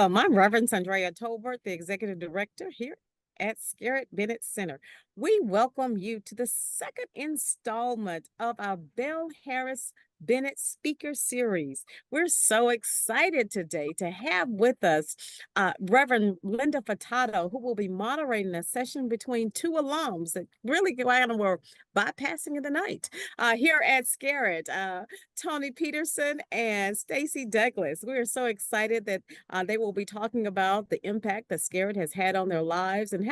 Welcome. I'm Reverend Sandrea Tolbert, the Executive Director here at Scarritt Bennett Center. We welcome you to the second installment of our Belle Harris Bennett Speaker Series. We're so excited today to have with us Reverend Linda Furtado, who will be moderating a session between two alums that really kind of were bypassing in the night here at Scarritt, Tony Peterson and Stacy Douglas. We are so excited that they will be talking about the impact that Scarritt has had on their lives and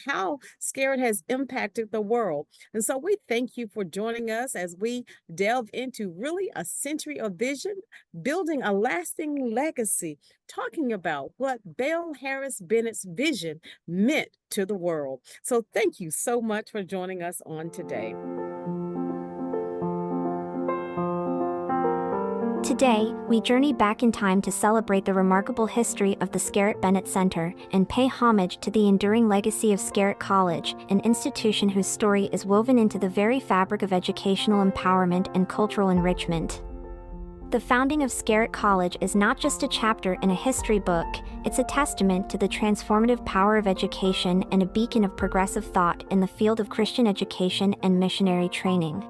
how Scarritt has impacted the world. And so we thank you for joining us as we delve into really a century of vision, building a lasting legacy, talking about what Belle Harris Bennett's vision meant to the world. So thank you so much for joining us on today. Today, we journey back in time to celebrate the remarkable history of the Scarritt Bennett Center and pay homage to the enduring legacy of Scarritt College, an institution whose story is woven into the very fabric of educational empowerment and cultural enrichment. The founding of Scarritt College is not just a chapter in a history book, it's a testament to the transformative power of education and a beacon of progressive thought in the field of Christian education and missionary training.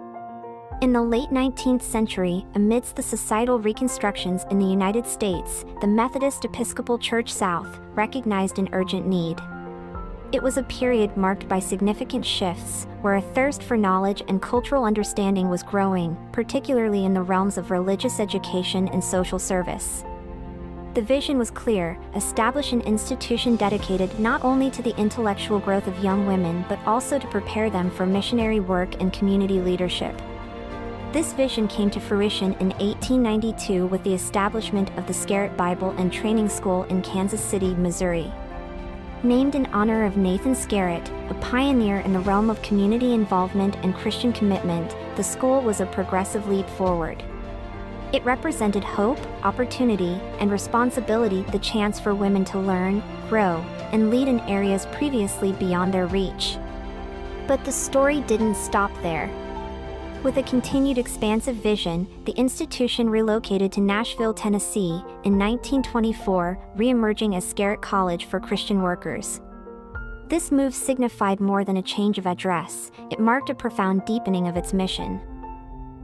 In the late 19th century, amidst the societal reconstructions in the United States, the Methodist Episcopal Church South recognized an urgent need. It was a period marked by significant shifts, where a thirst for knowledge and cultural understanding was growing, particularly in the realms of religious education and social service. The vision was clear: establish an institution dedicated not only to the intellectual growth of young women but also to prepare them for missionary work and community leadership. This vision came to fruition in 1892 with the establishment of the Scarritt Bible and Training School in Kansas City, Missouri. Named in honor of Nathan Scarritt, a pioneer in the realm of community involvement and Christian commitment, the school was a progressive leap forward. It represented hope, opportunity, and responsibility, the chance for women to learn, grow, and lead in areas previously beyond their reach. But the story didn't stop there. With a continued expansive vision, the institution relocated to Nashville, Tennessee, in 1924, re-emerging as Scarritt College for Christian Workers. This move signified more than a change of address; it marked a profound deepening of its mission.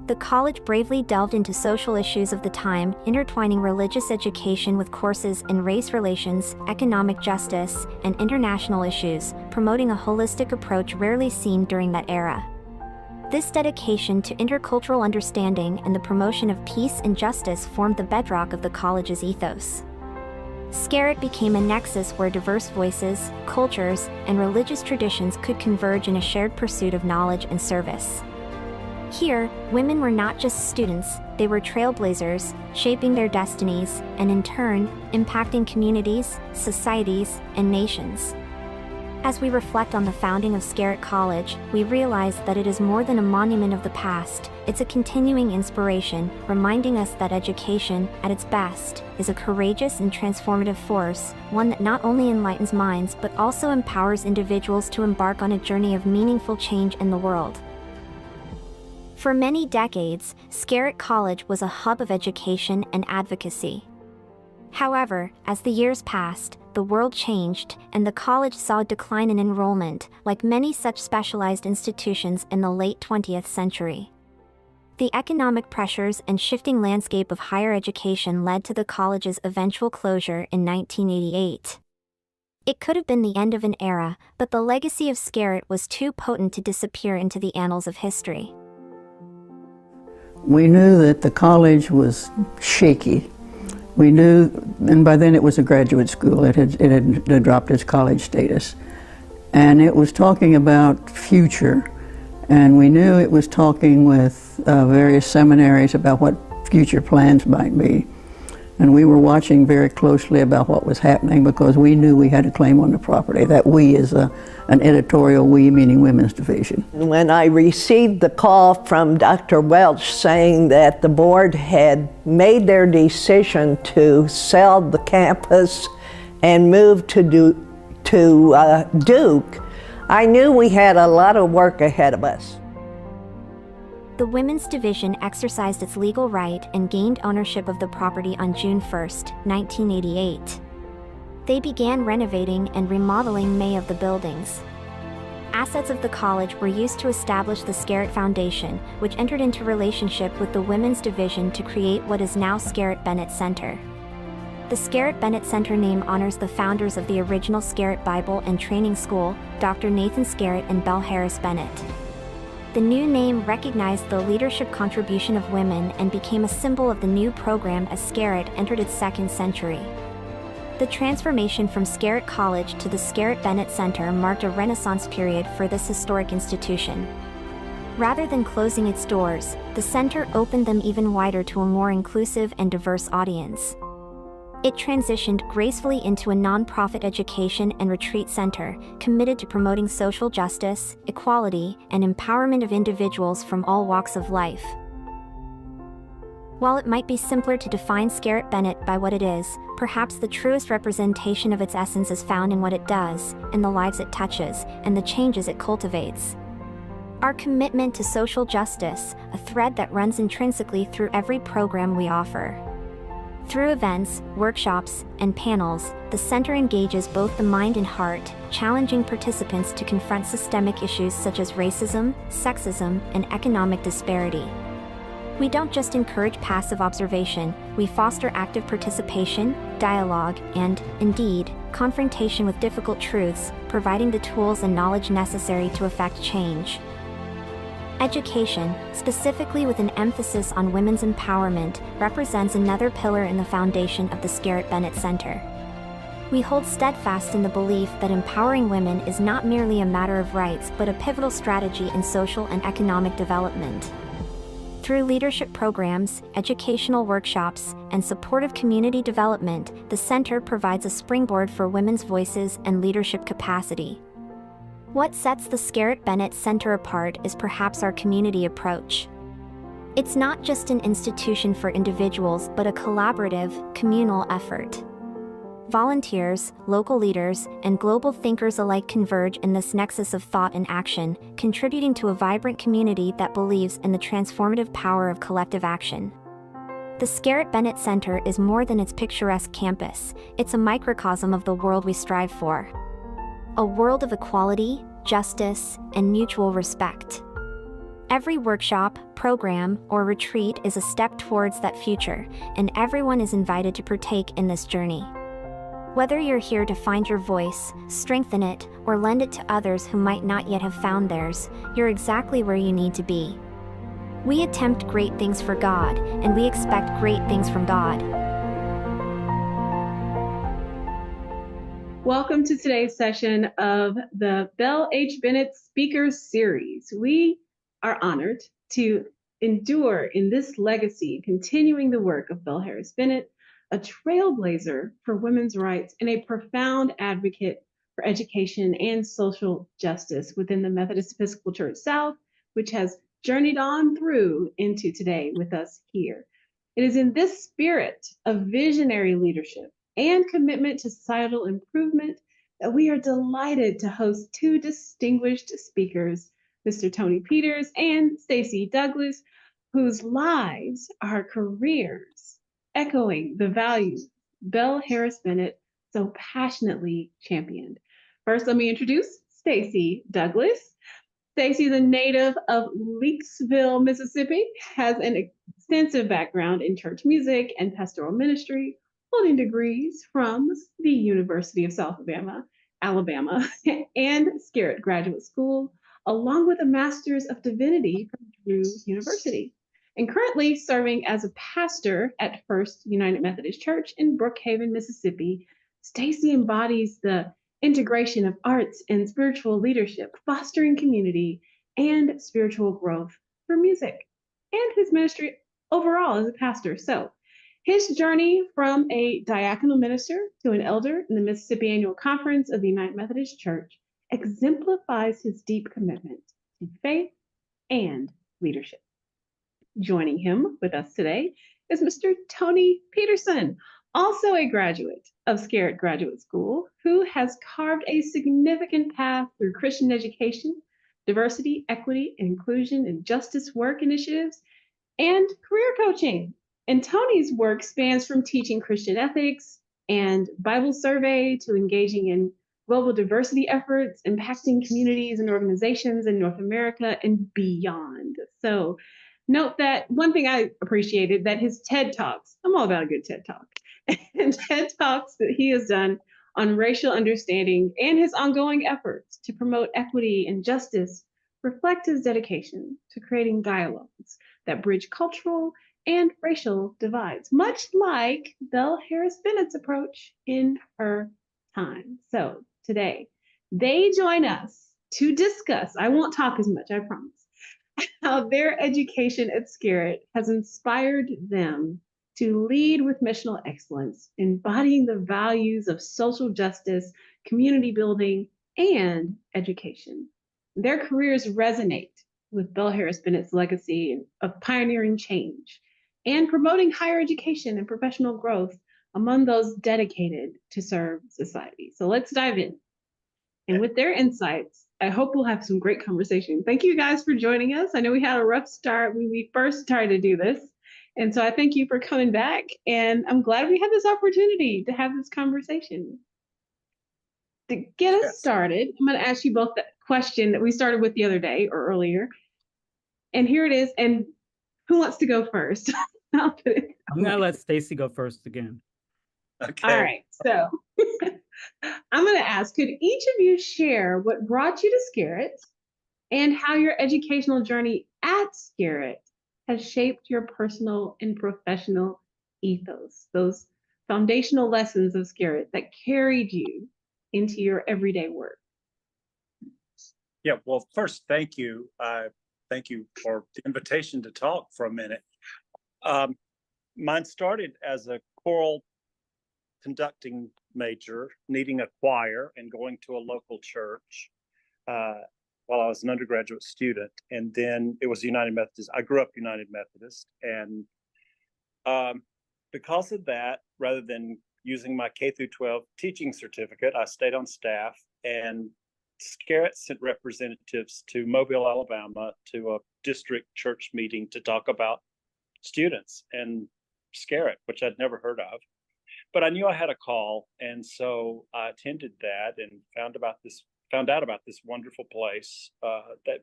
The college bravely delved into social issues of the time, intertwining religious education with courses in race relations, economic justice, and international issues, promoting a holistic approach rarely seen during that era. This dedication to intercultural understanding and the promotion of peace and justice formed the bedrock of the college's ethos. Scarritt became a nexus where diverse voices, cultures, and religious traditions could converge in a shared pursuit of knowledge and service. Here, women were not just students, they were trailblazers, shaping their destinies, and in turn, impacting communities, societies, and nations. As we reflect on the founding of Scarritt College, we realize that it is more than a monument of the past; it's a continuing inspiration, reminding us that education, at its best, is a courageous and transformative force, one that not only enlightens minds but also empowers individuals to embark on a journey of meaningful change in the world. For many decades, Scarritt College was a hub of education and advocacy. However, as the years passed, the world changed, and the college saw a decline in enrollment, like many such specialized institutions in the late 20th century. The economic pressures and shifting landscape of higher education led to the college's eventual closure in 1988. It could have been the end of an era, but the legacy of Scarritt was too potent to disappear into the annals of history. We knew that the college was shaky. We knew, and by then it was a graduate school. It had dropped its college status. And it was talking about future. And we knew it was talking with various seminaries about what future plans might be. And we were watching very closely about what was happening because we knew we had a claim on the property. That we is an editorial we, meaning women's division. When I received the call from Dr. Welch saying that the board had made their decision to sell the campus and move to Duke, I knew we had a lot of work ahead of us. The Women's Division exercised its legal right and gained ownership of the property on June 1, 1988. They began renovating and remodeling many of the buildings. Assets of the college were used to establish the Scarritt Foundation, which entered into relationship with the Women's Division to create what is now Scarritt Bennett Center. The Scarritt Bennett Center name honors the founders of the original Scarritt Bible and Training School, Dr. Nathan Scarritt and Belle Bennett. The new name recognized the leadership contribution of women and became a symbol of the new program as Scarritt entered its second century. The transformation from Scarritt College to the Scarritt Bennett Center marked a renaissance period for this historic institution. Rather than closing its doors, the center opened them even wider to a more inclusive and diverse audience. It transitioned gracefully into a nonprofit education and retreat center, committed to promoting social justice, equality, and empowerment of individuals from all walks of life. While it might be simpler to define Scarritt Bennett by what it is, perhaps the truest representation of its essence is found in what it does, in the lives it touches, and the changes it cultivates. Our commitment to social justice, a thread that runs intrinsically through every program we offer. Through events, workshops, and panels, the center engages both the mind and heart, challenging participants to confront systemic issues such as racism, sexism, and economic disparity. We don't just encourage passive observation, we foster active participation, dialogue, and, indeed, confrontation with difficult truths, providing the tools and knowledge necessary to effect change. Education, specifically with an emphasis on women's empowerment, represents another pillar in the foundation of the Scarritt Bennett Center. We hold steadfast in the belief that empowering women is not merely a matter of rights but a pivotal strategy in social and economic development. Through leadership programs, educational workshops, and supportive community development, the center provides a springboard for women's voices and leadership capacity. What sets the Scarritt Bennett Center apart is perhaps our community approach. It's not just an institution for individuals but a collaborative, communal effort. Volunteers, local leaders, and global thinkers alike converge in this nexus of thought and action, contributing to a vibrant community that believes in the transformative power of collective action. The Scarritt Bennett Center is more than its picturesque campus, it's a microcosm of the world we strive for. A world of equality, justice, and mutual respect. Every workshop, program, or retreat is a step towards that future, and everyone is invited to partake in this journey. Whether you're here to find your voice, strengthen it, or lend it to others who might not yet have found theirs, you're exactly where you need to be. We attempt great things for God, and we expect great things from God. Welcome to today's session of the Belle H. Bennett Speakers Series. We are honored to endure in this legacy, continuing the work of Belle Bennett, a trailblazer for women's rights and a profound advocate for education and social justice within the Methodist Episcopal Church South, which has journeyed on through into today with us here. It is in this spirit of visionary leadership and commitment to societal improvement that we are delighted to host two distinguished speakers, Mr. Tony Peters and Stacy Douglas, whose lives are careers echoing the values Belle Bennett so passionately championed. First, let me introduce Stacy Douglas. Stacy is a native of Leakesville, Mississippi, has an extensive background in church music and pastoral ministry, holding degrees from the University of South Alabama, and Scarritt Graduate School, along with a Master of Divinity from Drew University, and currently serving as a pastor at First United Methodist Church in Brookhaven, Mississippi. Stacy embodies the integration of arts and spiritual leadership, fostering community and spiritual growth for music, and his ministry overall as a pastor. So his journey from a diaconal minister to an elder in the Mississippi Annual Conference of the United Methodist Church exemplifies his deep commitment to faith and leadership. Joining him with us today is Mr. Tony Peterson, also a graduate of Scarritt Graduate School, who has carved a significant path through Christian education, diversity, equity, inclusion, and justice work initiatives, and career coaching. And Tony's work spans from teaching Christian ethics and Bible survey to engaging in global diversity efforts, impacting communities and organizations in North America and beyond. So note that one thing I appreciated, that his TED Talks, I'm all about a good TED Talk, and TED Talks that he has done on racial understanding and his ongoing efforts to promote equity and justice reflect his dedication to creating dialogues that bridge cultural and racial divides, much like Belle Harris Bennett's approach in her time. So today, they join us to discuss, I won't talk as much, I promise, how their education at Scarritt has inspired them to lead with missional excellence, embodying the values of social justice, community building, and education. Their careers resonate with Belle Harris Bennett's legacy of pioneering change and promoting higher education and professional growth among those dedicated to serve society. So let's dive in. And with their insights, I hope we'll have some great conversation. Thank you guys for joining us. I know we had a rough start when we first started to do this. And so I thank you for coming back. And I'm glad we had this opportunity to have this conversation. To get us started, I'm going to ask you both that question that we started with the other day or earlier. And here it is. And who wants to go first? I'm going to let Stacy go first again. Okay. All right. So I'm going to ask, could each of you share what brought you to Scarritt and how your educational journey at Scarritt has shaped your personal and professional ethos, those foundational lessons of Scarritt that carried you into your everyday work? Yeah, well, first, thank you. Thank you for the invitation to talk for a minute. Mine started as a choral conducting major, needing a choir and going to a local church while I was an undergraduate student. And then it was United Methodist. I grew up United Methodist. And because of that, rather than using my K through 12 teaching certificate, I stayed on staff, and Scarritt sent representatives to Mobile, Alabama, to a district church meeting to talk about students and Scarritt, which I'd never heard of. But I knew I had a call, and so I attended that and found out about this wonderful place that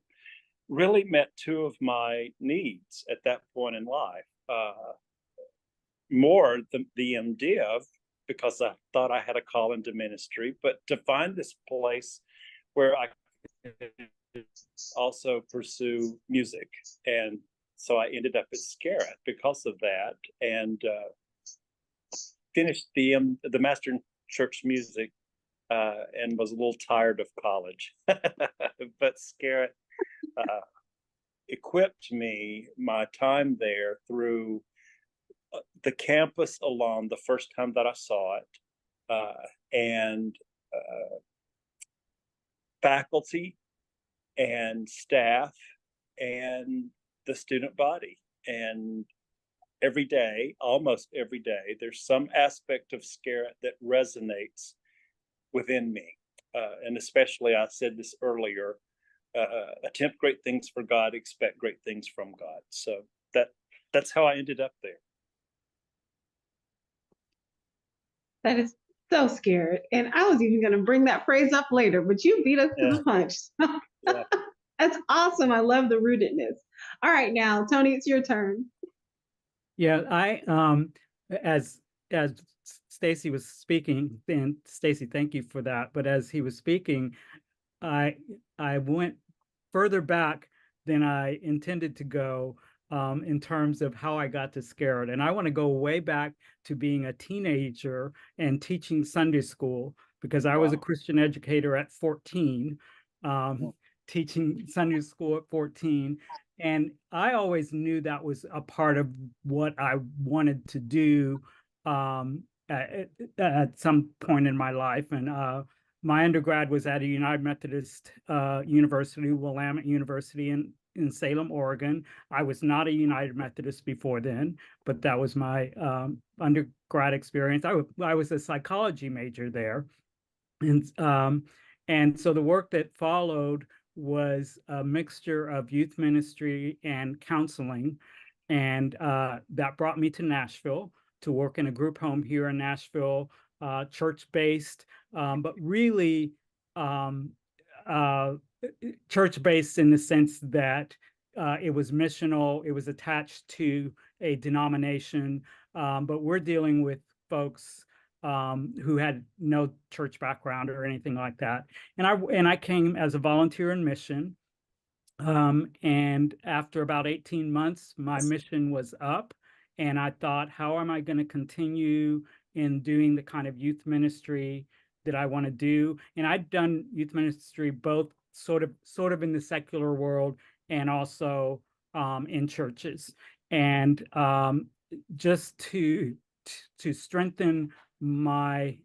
really met two of my needs at that point in life. More the idea of, because I thought I had a call into ministry, but to find this place where I could also pursue music. And so I ended up at Scarritt because of that, and finished the Master in Church Music and was a little tired of college. But Scarritt equipped me, my time there, through the campus alone the first time that I saw it, and faculty and staff and the student body. And every day, almost every day, there's some aspect of Scarritt that resonates within me. And especially, I said this earlier, attempt great things for God, expect great things from God. So that's how I ended up there. That is so Scarritt. And I was even going to bring that phrase up later, but you beat us to the punch. Yeah. That's awesome. I love the rootedness. All right, now, Tony, it's your turn. Yeah, I as Stacy was speaking, and Stacy, thank you for that. But as he was speaking, I went further back than I intended to go in terms of how I got to Scarritt. And I want to go way back to being a teenager and teaching Sunday school, because I was a Christian educator at 14, teaching Sunday school at 14. And I always knew that was a part of what I wanted to do at some point in my life. And my undergrad was at a United Methodist University, Willamette University in Salem, Oregon. I was not a United Methodist before then, but that was my undergrad experience. I was a psychology major there. And so the work that followed was a mixture of youth ministry and counseling. And that brought me to Nashville to work in a group home here in Nashville church-based, but really church-based in the sense that it was missional, it was attached to a denomination, but we're dealing with folks who had no church background or anything like that. And I came as a volunteer in mission. And after about 18 months, my mission was up, and I thought, how am I going to continue in doing the kind of youth ministry that I want to do? And I'd done youth ministry both sort of in the secular world and also in churches. And just to strengthen my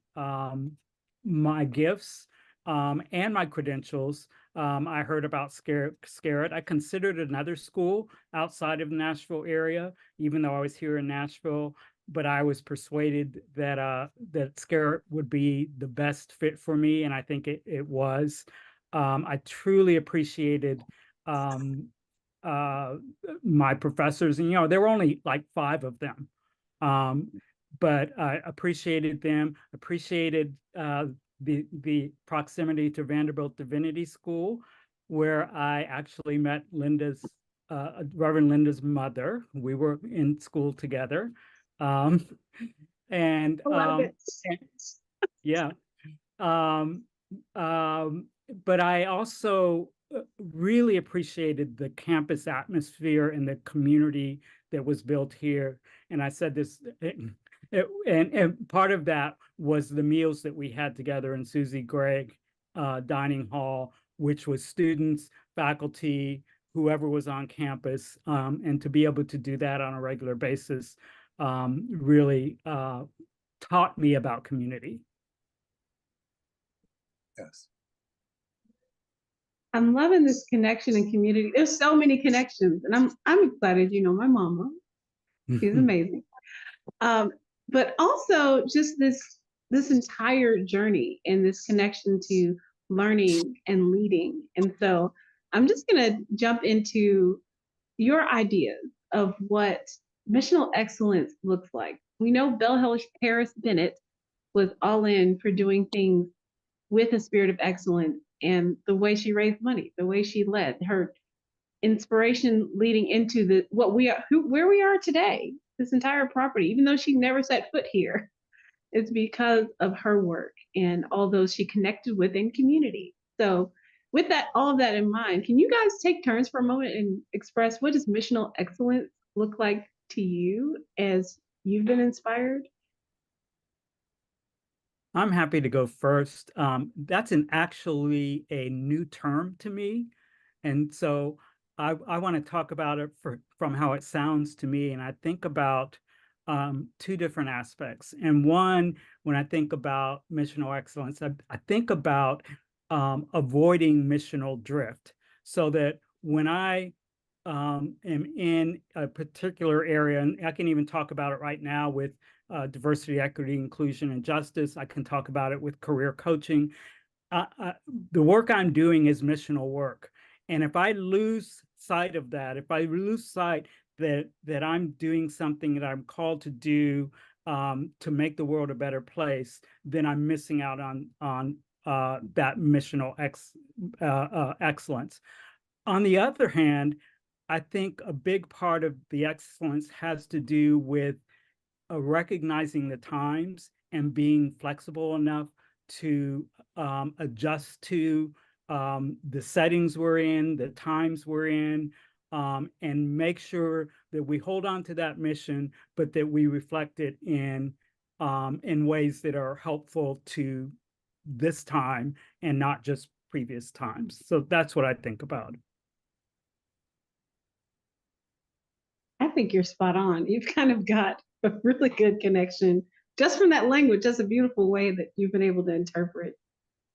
my gifts and my credentials, I heard about Scarritt. I considered another school outside of the Nashville area, even though I was here in Nashville, but I was persuaded that that Scarritt would be the best fit for me, and I think it was. I truly appreciated my professors, and there were only like 5 of them, but I appreciated them. Appreciated the proximity to Vanderbilt Divinity School, where I actually met Reverend Linda's mother. We were in school together, and yeah. But I also really appreciated the campus atmosphere and the community that was built here. And I said this, and part of that was the meals that we had together in Susie Gregg dining hall, which was students, faculty, whoever was on campus, and to be able to do that on a regular basis really taught me about community. Yes. I'm loving this connection and community. There's so many connections, and I'm excited. My mama, she's amazing. But also just this entire journey and this connection to learning and leading. And so I'm just gonna jump into your ideas of what missional excellence looks like. We know Belle Harris Bennett was all in for doing things with a spirit of excellence, and the way she raised money, the way she led, her inspiration leading into where we are today, this entire property, even though she never set foot here, it's because of her work and all those she connected with in community. So with all of that in mind, can you guys take turns for a moment and express what does missional excellence look like to you as you've been inspired? I'm happy to go first. That's actually a new term to me. And so I want to talk about it from how it sounds to me. And I think about 2 different aspects. And one, when I think about missional excellence, I think about avoiding missional drift, so that when I am in a particular area, and I can even talk about it right now with diversity, equity, inclusion, and justice. I can talk about it with career coaching. The work I'm doing is missional work. And if I lose sight of that, if I lose sight that I'm doing something that I'm called to do to make the world a better place, then I'm missing out on that missional excellence. On the other hand, I think a big part of the excellence has to do with recognizing the times and being flexible enough to adjust to the settings we're in, the times we're in, and make sure that we hold on to that mission, but that we reflect it in ways that are helpful to this time and not just previous times. So that's what I think about. I think you're spot on. You've kind of got a really good connection just from that language. That's a beautiful way that you've been able to interpret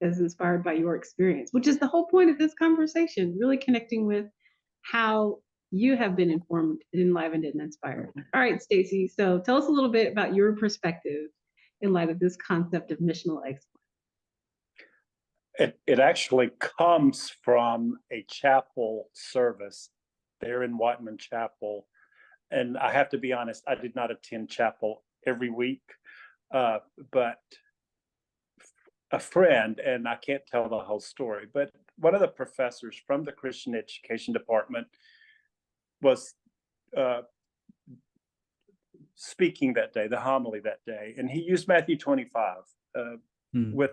as inspired by your experience, which is the whole point of this conversation, really connecting with how you have been informed, enlivened, and inspired. All right, Stacy, so tell us a little bit about your perspective in light of this concept of missional excellence. It actually comes from a chapel service there in Whiteman Chapel. And I have to be honest, I did not attend chapel every week, but a friend, and I can't tell the whole story, but one of the professors from the Christian education department was speaking that day, the homily that day, and he used Matthew 25 with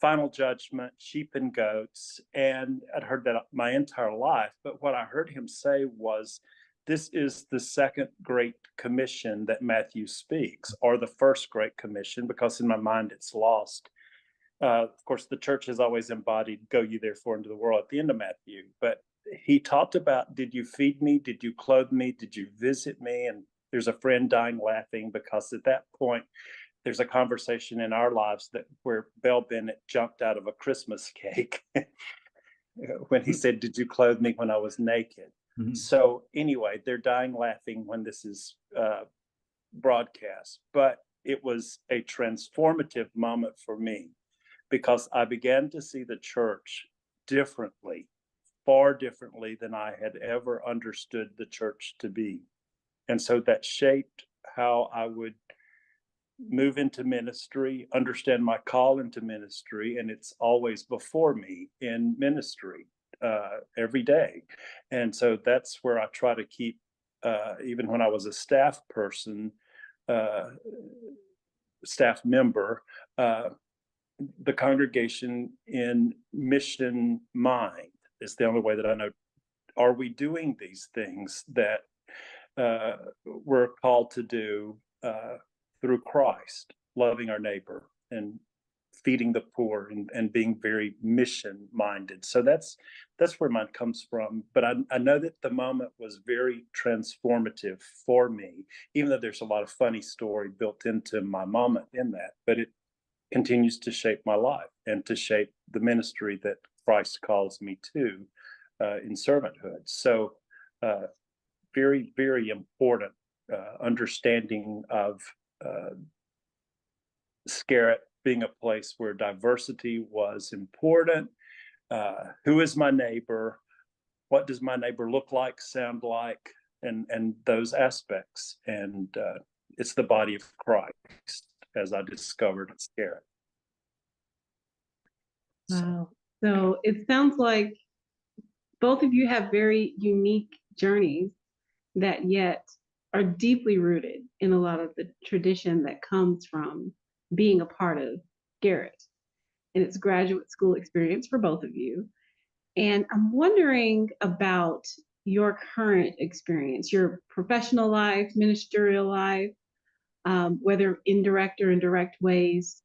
final judgment, sheep and goats, and I'd heard that my entire life, but what I heard him say was, this is the second Great Commission that Matthew speaks, or the first Great Commission, because in my mind it's lost. Of course, the church has always embodied, go ye therefore into the world at the end of Matthew, but he talked about, did you feed me? Did you clothe me? Did you visit me? And there's a friend dying laughing, because at that point, there's a conversation in our lives where Belle Bennett jumped out of a Christmas cake when he said, did you clothe me when I was naked? So anyway, they're dying laughing when this is broadcast, but it was a transformative moment for me, because I began to see the church differently, far differently than I had ever understood the church to be. And so that shaped how I would move into ministry, understand my call into ministry, and it's always before me in ministry every day. And so that's where I try to keep, even when I was a staff person, staff member, the congregation in mission mind. Is the only way that I know. Are we doing these things that we're called to do through Christ, loving our neighbor and feeding the poor and being very mission minded? So that's where mine comes from. But I know that the moment was very transformative for me, even though there's a lot of funny story built into my moment in that, but it continues to shape my life and to shape the ministry that Christ calls me to in servanthood. So very, very important understanding of Scarritt being a place where diversity was important. Who is my neighbor? What does my neighbor look like, sound like, and those aspects? And it's the body of Christ, as I discovered at Scarritt. Wow. So it sounds like both of you have very unique journeys that yet are deeply rooted in a lot of the tradition that comes from being a part of Scarritt and its graduate school experience for both of you. And I'm wondering about your current experience, your professional life, ministerial life, whether in direct or indirect ways.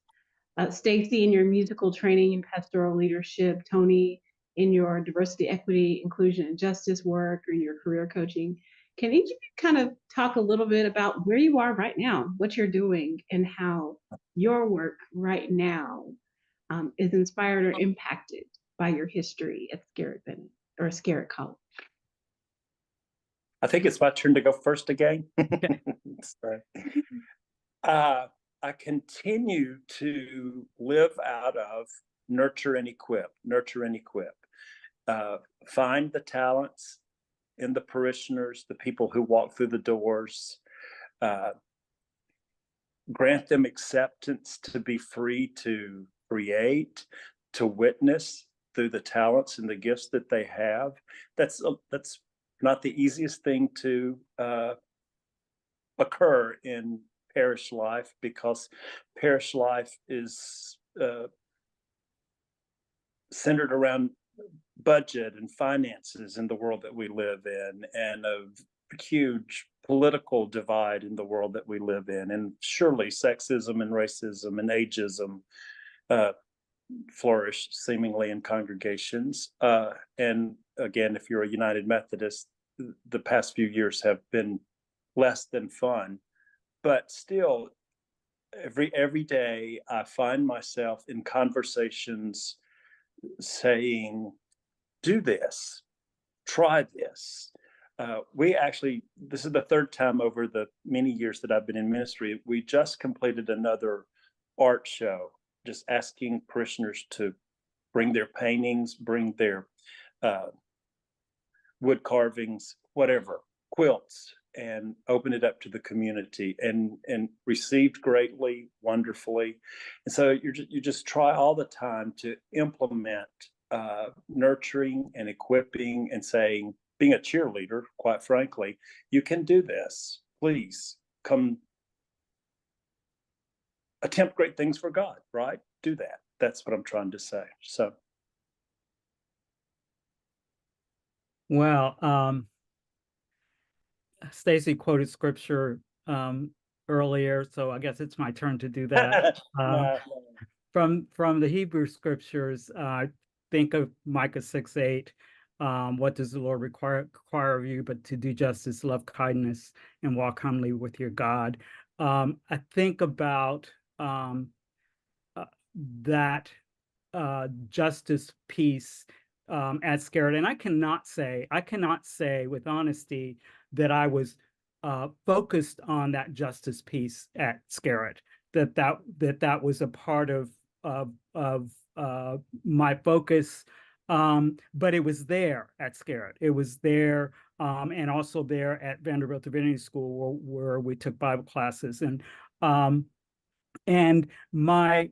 Stacy, in your musical training and pastoral leadership, Tony, in your diversity, equity, inclusion, and justice work, or your career coaching. Can each of you kind of talk a little bit about where you are right now, what you're doing, and how your work right now is inspired or impacted by your history at Scarritt Bennett or Scarritt College? I think it's my turn to go first again. Sorry. I continue to live out of nurture and equip, find the talents in the parishioners, the people who walk through the doors, grant them acceptance to be free to create, to witness through the talents and the gifts that they have. That's not the easiest thing to occur in parish life, because parish life is centered around budget and finances in the world that we live in, and a huge political divide in the world that we live in. And surely sexism and racism and ageism flourish seemingly in congregations. And again, if you're a United Methodist, the past few years have been less than fun. But still, every day I find myself in conversations saying, do this, try this. This is the third time over the many years that I've been in ministry. We just completed another art show, just asking parishioners to bring their paintings, bring their wood carvings, whatever, quilts. and opened it up to the community, and received greatly, wonderfully. And so you just try all the time to implement nurturing and equipping and saying, being a cheerleader, quite frankly, you can do this. Please come attempt great things for God, right? Do that. That's what I'm trying to say. So. Well, Stacy quoted scripture earlier, so I guess it's my turn to do that. No. From the Hebrew scriptures, think of Micah 6:8. What does the Lord require of you but to do justice, love kindness, and walk humbly with your God? I think about that justice piece at Scarritt, and I cannot say with honesty that I was focused on that justice piece at Scarritt. That was a part of my focus, but it was there at Scarritt. It was there, and also there at Vanderbilt Divinity School, where we took Bible classes, and my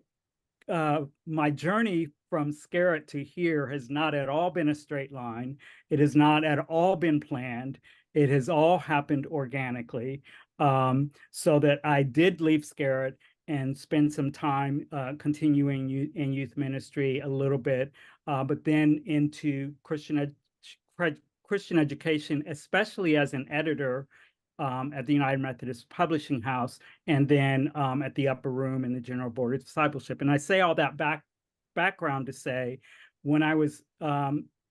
journey from Scarritt to here has not at all been a straight line. It has not at all been planned. It has all happened organically. So that I did leave Scarritt and spend some time continuing in youth ministry a little bit, but then into Christian education, especially as an editor at the United Methodist Publishing House, and then at the Upper Room in the General Board of Discipleship. And I say all that background to say, when I was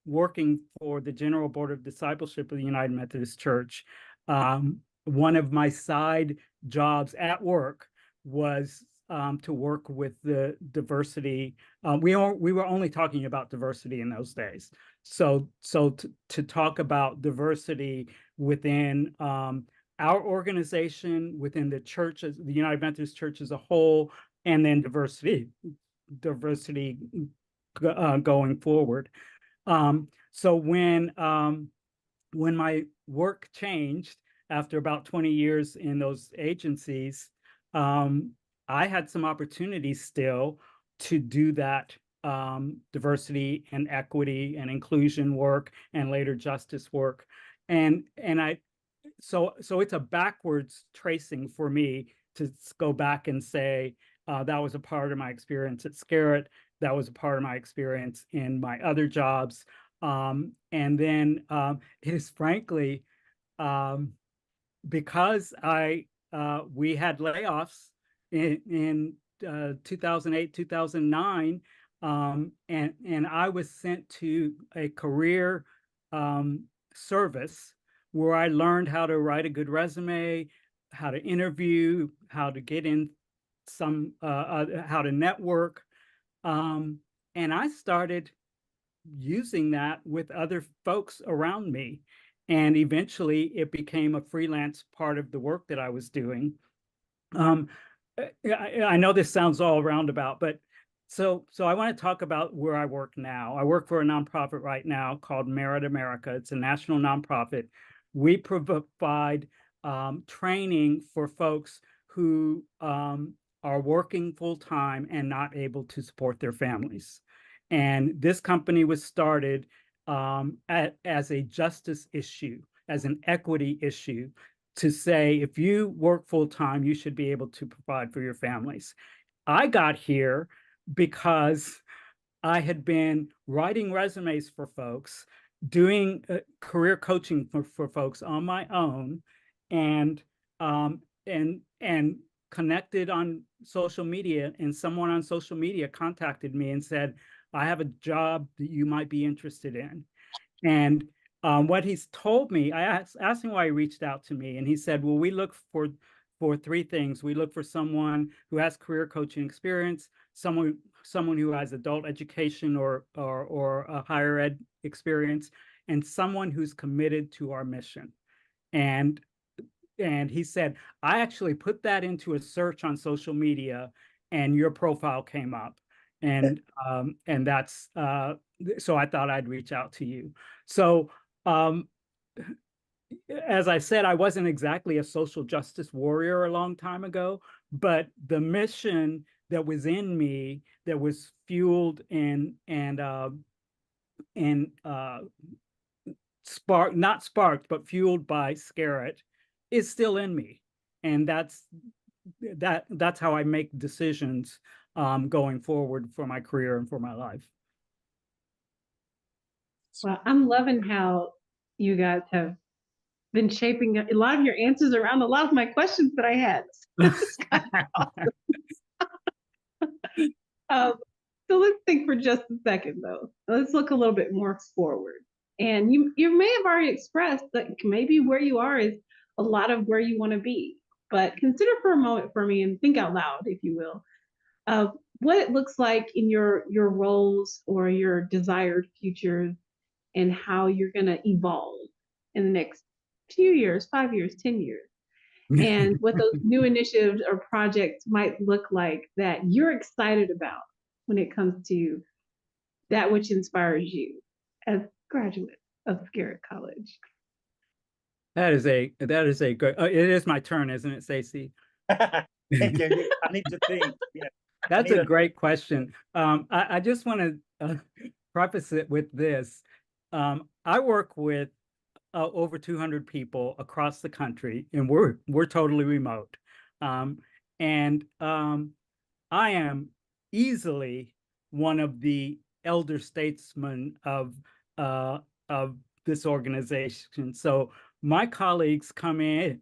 working for the General Board of Discipleship of the United Methodist Church, one of my side jobs at work was to work with the diversity. We were only talking about diversity in those days. So to talk about diversity within our organization, within the church, the United Methodist Church as a whole, and then diversity going forward. So when my work changed after about 20 years in those agencies, I had some opportunities still to do that diversity and equity and inclusion work, and later justice work. So it's a backwards tracing for me to go back and say that was a part of my experience at Scarritt. That was a part of my experience in my other jobs. And then it is frankly because we had layoffs in 2008, 2009, and I was sent to a career service where I learned how to write a good resume, how to interview, how to get in how to network. And I started using that with other folks around me. And eventually it became a freelance part of the work that I was doing. I know this sounds all roundabout, but so I want to talk about where I work now. I work for a nonprofit right now called Merit America. It's a national nonprofit. We provide training for folks who are working full-time and not able to support their families. And this company was started as a justice issue, as an equity issue, to say, if you work full-time, you should be able to provide for your families. I got here because I had been writing resumes for folks, doing career coaching for folks on my own, and connected on social media, and someone on social media contacted me and said, I have a job that you might be interested in. And what he's told me, I asked him why he reached out to me, and he said, well, we look for three things. We look for someone who has career coaching experience, someone who has adult education or a higher ed experience, and someone who's committed to our mission. And he said, I actually put that into a search on social media, and your profile came up. And that's so I thought I'd reach out to you. So as I said, I wasn't exactly a social justice warrior a long time ago, but the mission that was in me, that was fueled and sparked, not sparked, but fueled by Scarritt, is still in me. And that's how I make decisions going forward for my career and for my life. Well, I'm loving how you guys have been shaping a lot of your answers around a lot of my questions that I had. It's kind of awesome. So let's think for just a second, though. Let's look a little bit more forward. And you may have already expressed that maybe where you are is a lot of where you want to be. But consider for a moment for me and think out loud, if you will, of what it looks like in your roles or your desired futures and how you're going to evolve in the next few years, 5 years, 10 years, and what those new initiatives or projects might look like that you're excited about when it comes to that which inspires you as graduate of Scarritt College. That is a good, it is my turn, isn't it, Stacy? Thank you. I need to think. Yeah. That's a great question. I just want to preface it with this. I work with over 200 people across the country, and we're totally remote. And I am easily one of the elder statesmen of this organization. So my colleagues come in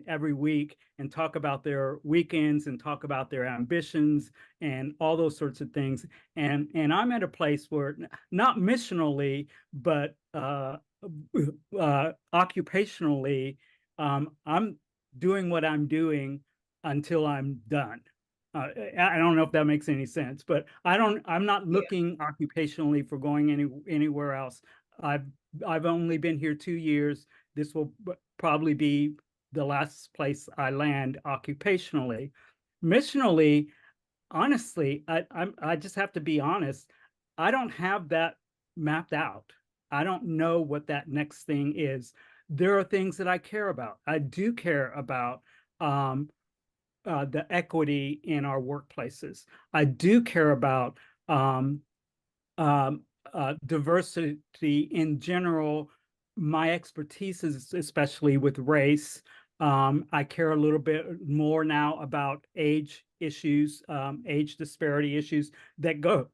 every week and talk about their weekends and talk about their ambitions and all those sorts of things. And I'm at a place where, not missionally, but occupationally, I'm doing what I'm doing until I'm done. I don't know if that makes any sense, but I'm not looking occupationally for going anywhere else. I've only been here 2 years. This will probably be the last place I land occupationally. Missionally, honestly, I just have to be honest. I don't have that mapped out. I don't know what that next thing is. There are things that I care about. I do care about the equity in our workplaces. I do care about diversity in general. My expertise is especially with race. I care a little bit more now about age issues, age disparity issues that go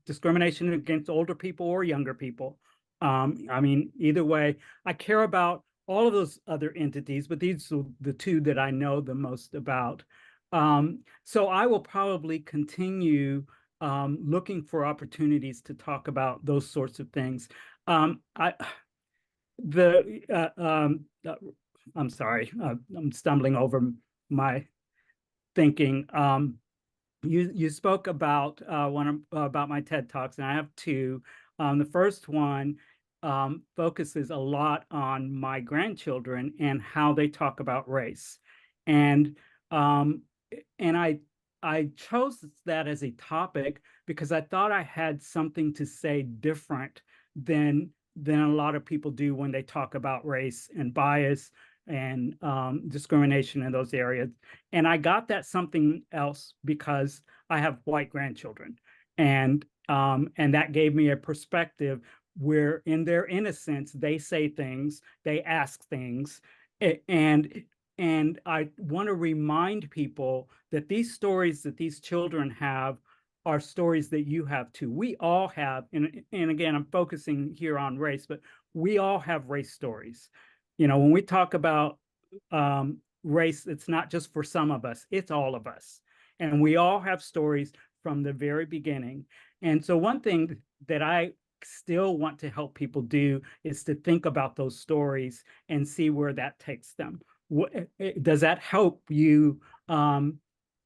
discrimination against older people or younger people. I mean, either way, I care about all of those other entities, but these are the two that I know the most about. So I will probably continue looking for opportunities to talk about those sorts of things. I'm sorry, I'm stumbling over my thinking. You spoke about about my TED Talks, and I have two. The first one focuses a lot on my grandchildren and how they talk about race, and I chose that as a topic because I thought I had something to say different than a lot of people do when they talk about race and bias and discrimination in those areas. And I got that something else because I have white grandchildren, and that gave me a perspective where, in their innocence, they say things, they ask things, and I want to remind people that these stories that these children have are stories that you have too. We all have, and again, I'm focusing here on race, but we all have race stories. You know, when we talk about race, it's not just for some of us, it's all of us. And we all have stories from the very beginning. And so one thing that I still want to help people do is to think about those stories and see where that takes them. Does that help you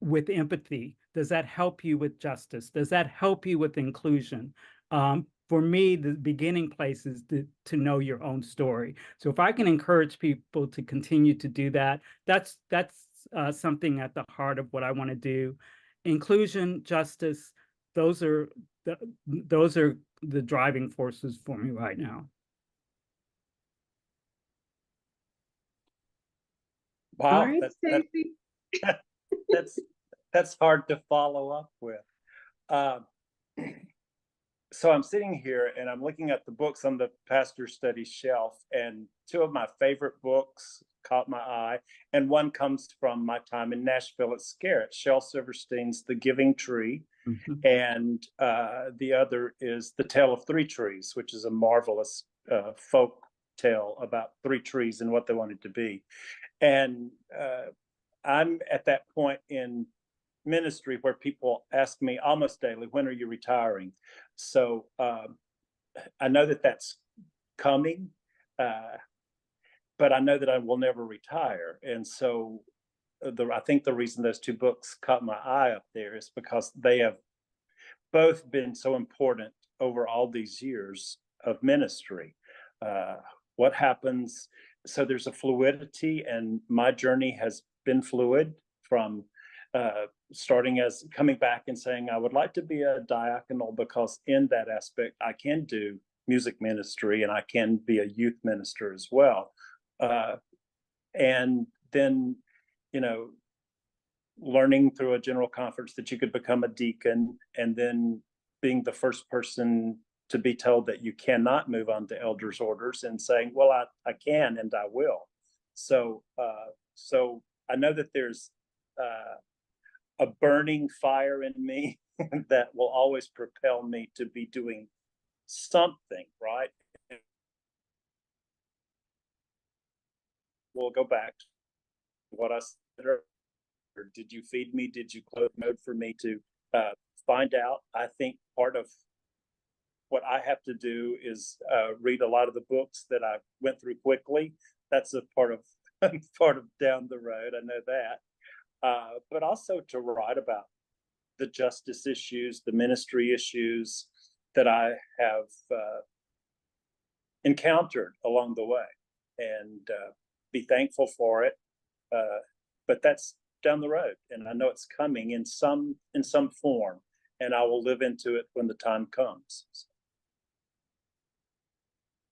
with empathy? Does that help you with justice? Does that help you with inclusion? For me, the beginning place is to know your own story. So if I can encourage people to continue to do that, that's something at the heart of what I want to do. Inclusion, justice, those are the driving forces for me right now. All Wow, right, Stacy. that's that's hard to follow up with. Uh, so I'm sitting here and I'm looking at the books on the pastor study shelf, and two of my favorite books caught my eye, and one comes from my time in Nashville at Scarritt, Shel Silverstein's The Giving Tree, Mhm. and the other is The Tale of Three Trees, which is a marvelous folk tale about three trees and what they wanted to be. And I'm at that point in ministry where people ask me almost daily, when are you retiring? So I know that that's coming, but I know that I will never retire. And so I think the reason those two books caught my eye up there is because they have both been so important over all these years of ministry. What happens? So there's a fluidity, and my journey has been fluid from starting as coming back and saying, I would like to be a diaconal, because in that aspect, I can do music ministry and I can be a youth minister as well. And then, you know, learning through a general conference that you could become a deacon, and then being the first person to be told that you cannot move on to elders' orders, and saying, well, I can and I will. So so I know that there's a burning fire in me that will always propel me to be doing something, right? We'll go back to what I said earlier. Did you feed me? Did you clothe me for me to find out? I think part of what I have to do is read a lot of the books that I went through quickly. That's a part of part of down the road. I know that, but also to write about the justice issues, the ministry issues that I have encountered along the way, and be thankful for it. But that's down the road, and I know it's coming in some form, and I will live into it when the time comes.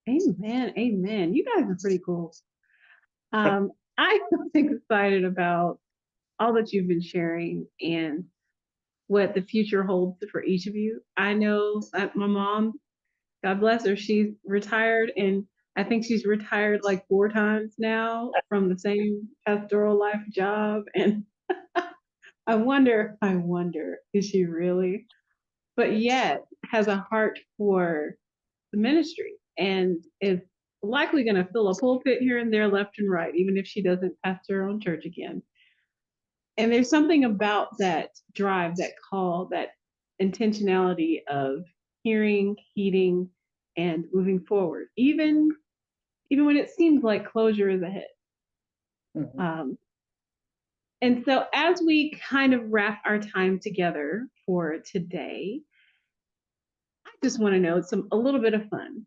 Amen. Amen. You guys are pretty cool. I'm excited about all that you've been sharing and what the future holds for each of you. I know that my mom, God bless her, she's retired, and I think she's retired like 4 times now from the same pastoral life job. And I wonder, is she really? But yet has a heart for the ministry and is likely going to fill a pulpit here and there, left and right, even if she doesn't pastor her own church again. And there's something about that drive, that call, that intentionality of hearing, heeding, and moving forward, even when it seems like closure is ahead. Mm-hmm. And so as we kind of wrap our time together for today, I just want to know a little bit of fun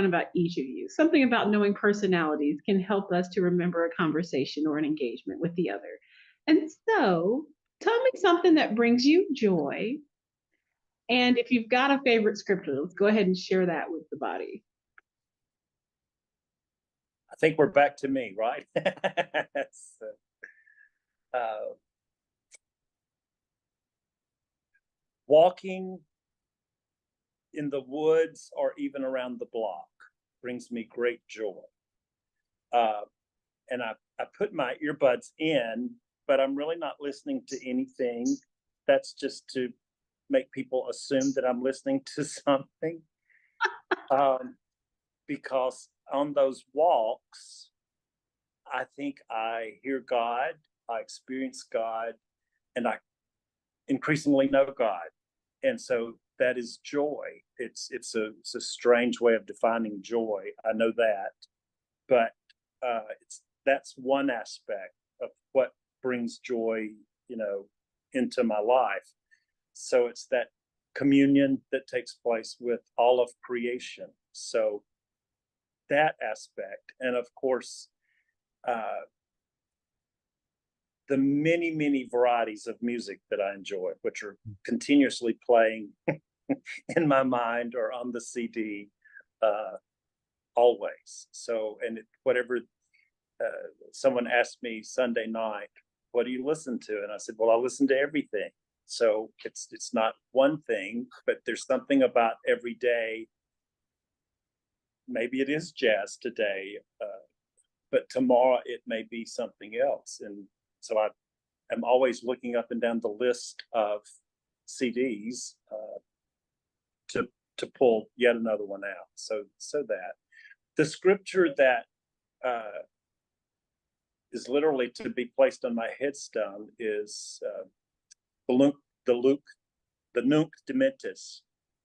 about each of you. Something about knowing personalities can help us to remember a conversation or an engagement with the other. And so tell me something that brings you joy. And if you've got a favorite scripture, let's go ahead and share that with the body. I think we're back to me, right? So, walking in the woods or even around the block brings me great joy. And I put my earbuds in, but I'm really not listening to anything. That's just to make people assume that I'm listening to something. Because on those walks, I think I hear God, I experience God, and I increasingly know God. And so that is joy. It's a strange way of defining joy. I know that, but that's one aspect of what brings joy, into my life. So it's that communion that takes place with all of creation. So that aspect, and of course, the many, many varieties of music that I enjoy, which are continuously playing in my mind or on the CD, always. So, and whatever someone asked me Sunday night, what do you listen to? And I said, well, I listen to everything. So it's not one thing, but there's something about every day. Maybe it is jazz today, but tomorrow it may be something else. And so I am always looking up and down the list of CDs to pull yet another one out. So that the scripture that is literally to be placed on my headstone is the Nunc Dimittis.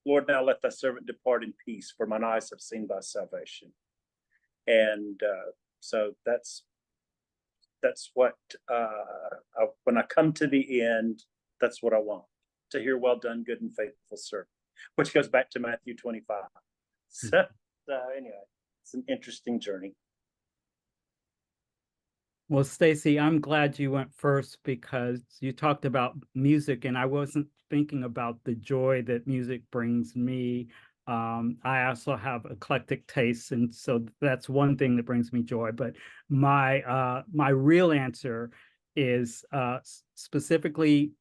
Lord, now let thy servant depart in peace, for mine eyes have seen thy salvation. And so that's what, when I come to the end, that's what I want, to hear, well done, good and faithful servant, which goes back to Matthew 25. So anyway, it's an interesting journey. Well, Stacy, I'm glad you went first because you talked about music and I wasn't thinking about the joy that music brings me. I also have eclectic tastes, and so that's one thing that brings me joy. But my real answer is specifically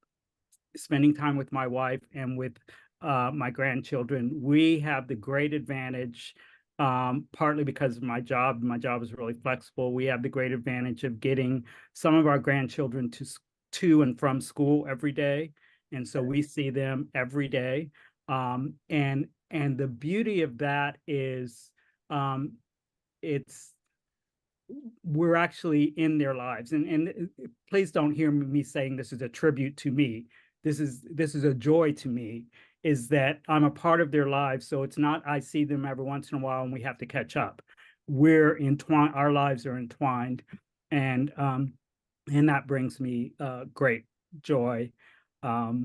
spending time with my wife and with my grandchildren. We have the great advantage, partly because of my job. My job is really flexible. We have the great advantage of getting some of our grandchildren to and from school every day. And so we see them every day. And the beauty of that is we're actually in their lives. And please don't hear me saying this is a tribute to me. This is a joy to me, is that I'm a part of their lives. So it's not I see them every once in a while and we have to catch up. We're entwined, our lives are entwined. And that brings me great joy. So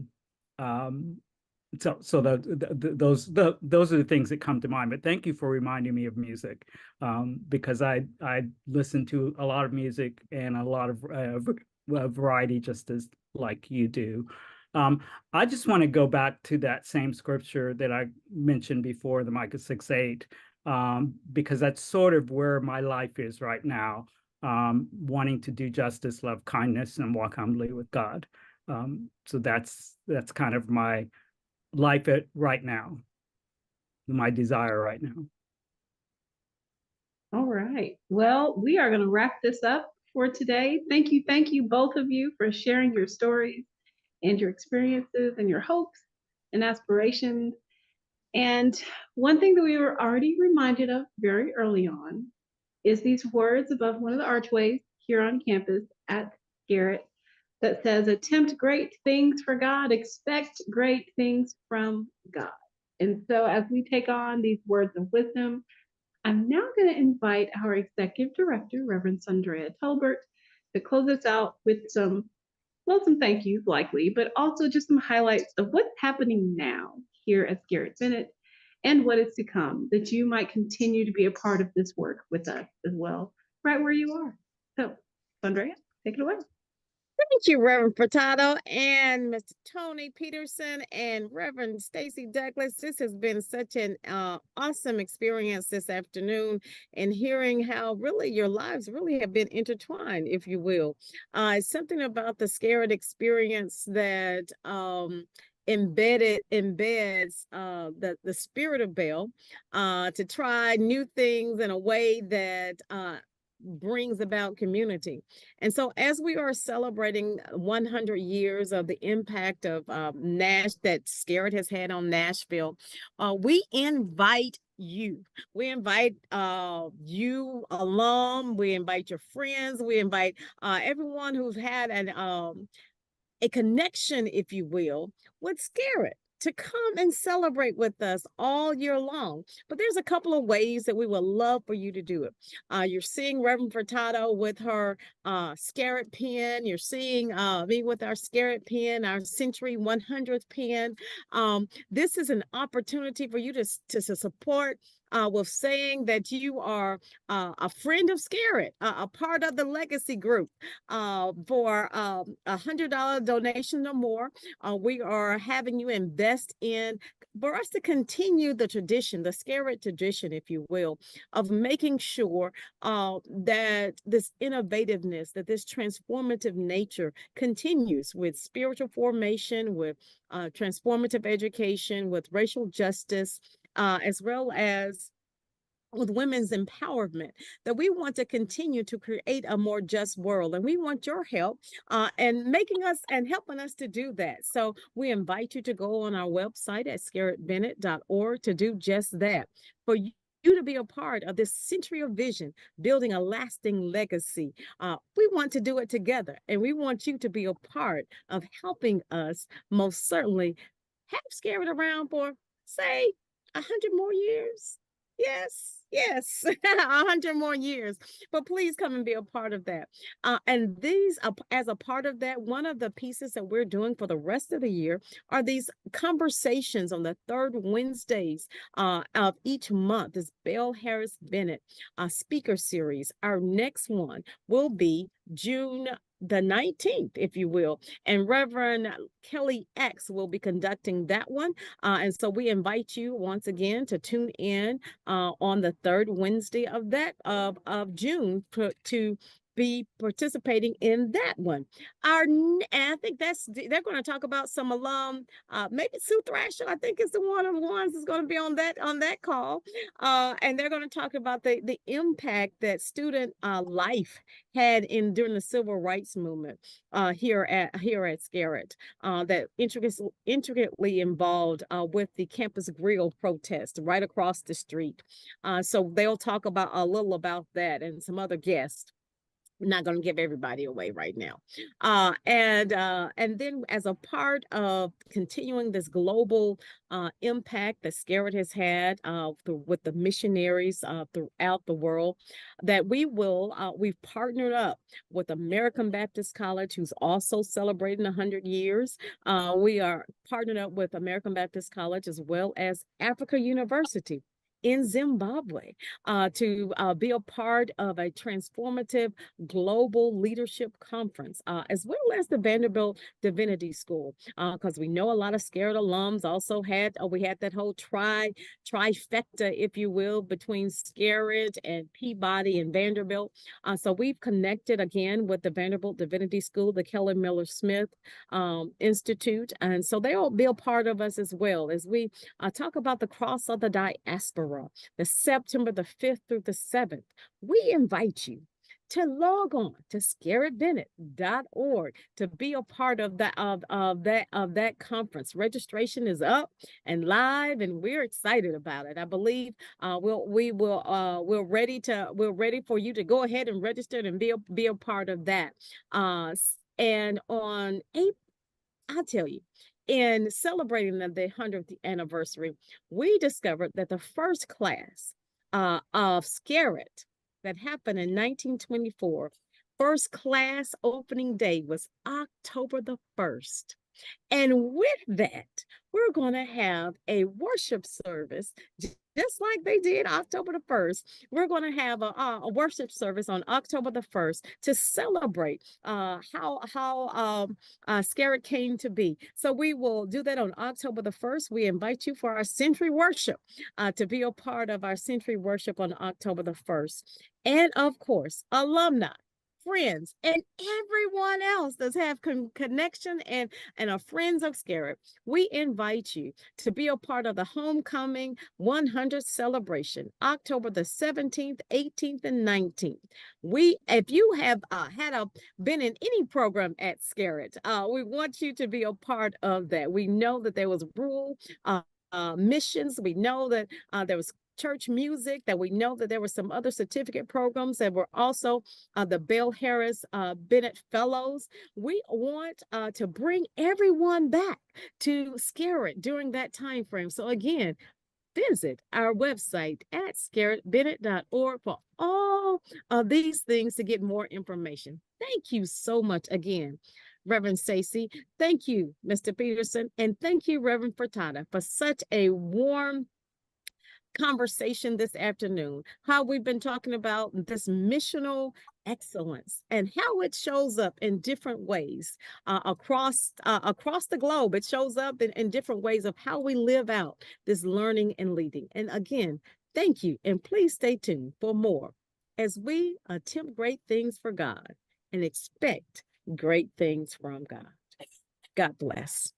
those are the things that come to mind. But thank you for reminding me of music, because I listen to a lot of music and a lot of variety, just as like you do. I just want to go back to that same scripture that I mentioned before, the Micah 6:8, because that's sort of where my life is right now, wanting to do justice, love kindness, and walk humbly with God. So that's kind of my life right now, my desire right now. All right. Well, we are going to wrap this up for today. Thank you, both of you, for sharing your stories and your experiences and your hopes and aspirations. And one thing that we were already reminded of very early on is these words above one of the archways here on campus at Scarritt that says, attempt great things for God, expect great things from God. And so as we take on these words of wisdom, I'm now going to invite our executive director, Reverend Sundrea Tolbert, to close us out with some thank yous likely, but also just some highlights of what's happening now here at Scarritt Bennett and what is to come, that you might continue to be a part of this work with us as well, right where you are. So, Sundrea, take it away. Thank you, Reverend Furtado and Mr. Tony Peterson and Reverend Stacy Douglas. This has been such an awesome experience this afternoon, and hearing how really your lives really have been intertwined, if you will. Something about the Scarritt experience that embeds the spirit of Belle, to try new things in a way that brings about community. And so as we are celebrating 100 years of the impact of that Scarritt has had on Nashville, we invite you. We invite you alum, we invite your friends, we invite everyone who's had a connection, if you will, with Scarritt, to come and celebrate with us all year long. But there's a couple of ways that we would love for you to do it. You're seeing Reverend Furtado with her Scarritt pen. You're seeing me with our Scarritt pen, our Century 100th pen. This is an opportunity for you to support with saying that you are a friend of Scarritt, a part of the legacy group. For $100 donation or more, we are having you invest in, for us to continue the tradition, the Scarritt tradition, if you will, of making sure that this innovativeness, that this transformative nature continues with spiritual formation, with transformative education, with racial justice, as well as with women's empowerment, that we want to continue to create a more just world. And we want your help and making us and helping us to do that. So we invite you to go on our website at scarrittbennett.org to do just that. For you to be a part of this century of vision, building a lasting legacy. We want to do it together, and we want you to be a part of helping us most certainly have Scarritt around for, say, 100 more years. Yes, 100 more years. But please come and be a part of that. And these, as a part of that, one of the pieces that we're doing for the rest of the year are these conversations on the third Wednesdays of each month. This Belle Harris Bennett speaker series. Our next one will be June the 19th, if you will, and Reverend Kelly X will be conducting that one. And so we invite you once again to tune in on the third Wednesday of June to be participating in that one. And I think they're going to talk about some alum, maybe Sue Thrasher, I think is one of the ones that's going to be on that call. And they're going to talk about the impact that student life had during the civil rights movement here at Scarritt, that intricately involved with the campus grill protest right across the street. So they'll talk about a little about that and some other guests. I'm not going to give everybody away right now. And then as a part of continuing this global impact that Scarritt has had with the missionaries throughout the world, that we've partnered up with American Baptist College, who's also celebrating 100 years. We are partnered up with American Baptist College as well as Africa University in Zimbabwe to be a part of a transformative global leadership conference, as well as the Vanderbilt Divinity School, because we know a lot of Scarritt alums also we had that whole trifecta, if you will, between Scarritt and Peabody and Vanderbilt. So we've connected again with the Vanderbilt Divinity School, the Keller Miller Smith Institute, and so they'll be a part of us as well as we talk about the cross of the diaspora, the September the 5th through the 7th. We invite you to log on to scarrittbennett.org to be a part of that conference. Registration is up and live, and we're excited about it. I believe we're ready for you to go ahead and register and be a part of that. And on April, I'll tell you, in celebrating the 100th anniversary, we discovered that the first class of Scarritt that happened in 1924, first class opening day was October the 1st. And with that, we're going to have a worship service, just like they did October the 1st. We're going to have a worship service on October the 1st to celebrate how Scarritt came to be. So we will do that on October the 1st. We invite you for our Century Worship to be a part of our Century Worship on October the 1st. And of course, alumni, friends, and everyone else that have connection and are friends of Scarritt, we invite you to be a part of the Homecoming 100th celebration, October the 17th, 18th, and 19th. If you have been in any program at Scarritt, we want you to be a part of that. We know that there was rural missions. We know that there was church music, that we know that there were some other certificate programs that were also the Belle Harris Bennett Fellows. We want to bring everyone back to Scarritt during that time frame. So again, visit our website at scarrittbennett.org for all of these things to get more information. Thank you so much again, Reverend Stacy. Thank you, Mr. Peterson, and thank you, Reverend Furtada, for such a warm conversation this afternoon, how we've been talking about this missional excellence and how it shows up in different ways across the globe. It shows up in different ways of how we live out this learning and leading. And again, thank you, and please stay tuned for more as we attempt great things for God and expect great things from God. God bless.